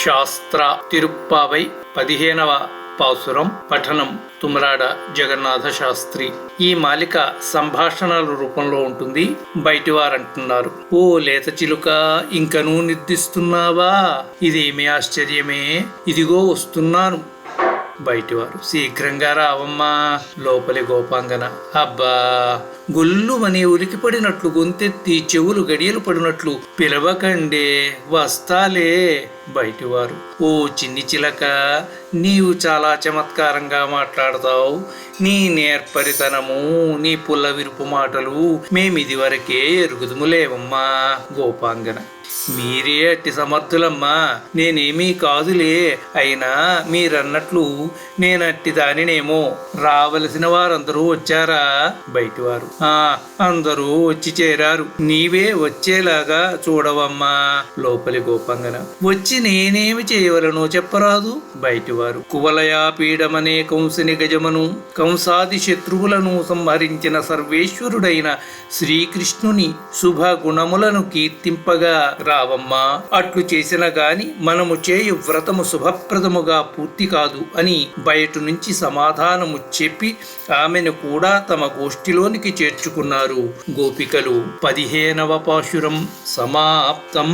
శాస్త్ర తిరుప్పావై 15వ పాసురం పఠనం తుమ్రాడ జగన్నాథ శాస్త్రి. ఈ మాలిక సంభాషణల రూపంలో ఉంటుంది. బయటివారంటున్నారు, ఓ లేత చిలుక, ఇంకనూ నిర్దిస్తున్నావా? ఇదేమి ఆశ్చర్యమే, ఇదిగో వస్తున్నాను. బయటివారు, శీఘ్రంగా రావమ్మా. లోపలి గోపాంగన, అబ్బా, గొల్లుమని ఉలికి పడినట్లు గొంతెత్తి చెవులు గడియలు పడినట్లు పిలవకండే, వస్తాలే. బయటివారు, ఓ చిన్ని చిలక, నీవు చాలా చమత్కారంగా మాట్లాడతావు. నీ నేర్పరితనము, నీ పుల్ల విరుపు మాటలు మేమిదివరకే ఎరుగుదుములేవమ్మా. గోపాంగన, మీరే అట్టి సమర్థులమ్మా, నేనేమీ కాదులే. అయినా మీరన్నట్లు నేనట్టి దానినేమో. రావలసిన వారందరూ వచ్చారా? బయటివారు, అందరూ వచ్చి చేరారు. నీవే వచ్చేలాగా చూడవమ్మా. లోపలి గోపాంగన, వచ్చి నేనేమి చేయవలనో చెప్పరాదు? బయటివారు, కువలయా పీడమనే కంసుని గజమను, కంసాది శత్రువులను సంహరించిన సర్వేశ్వరుడైన శ్రీకృష్ణుని శుభ గుణములను కీర్తింపగా రావమ్మా. అట్లు చేసిన గాని మనము చేయు వ్రతము శుభప్రదముగా పూర్తి కాదు అని బయట నుంచి సమాధానము చెప్పి ఆమెను కూడా తమ గోష్ఠిలోనికి చేర్చుకున్నారు. గోపికలు. 15వ పాశురం సమాప్తం.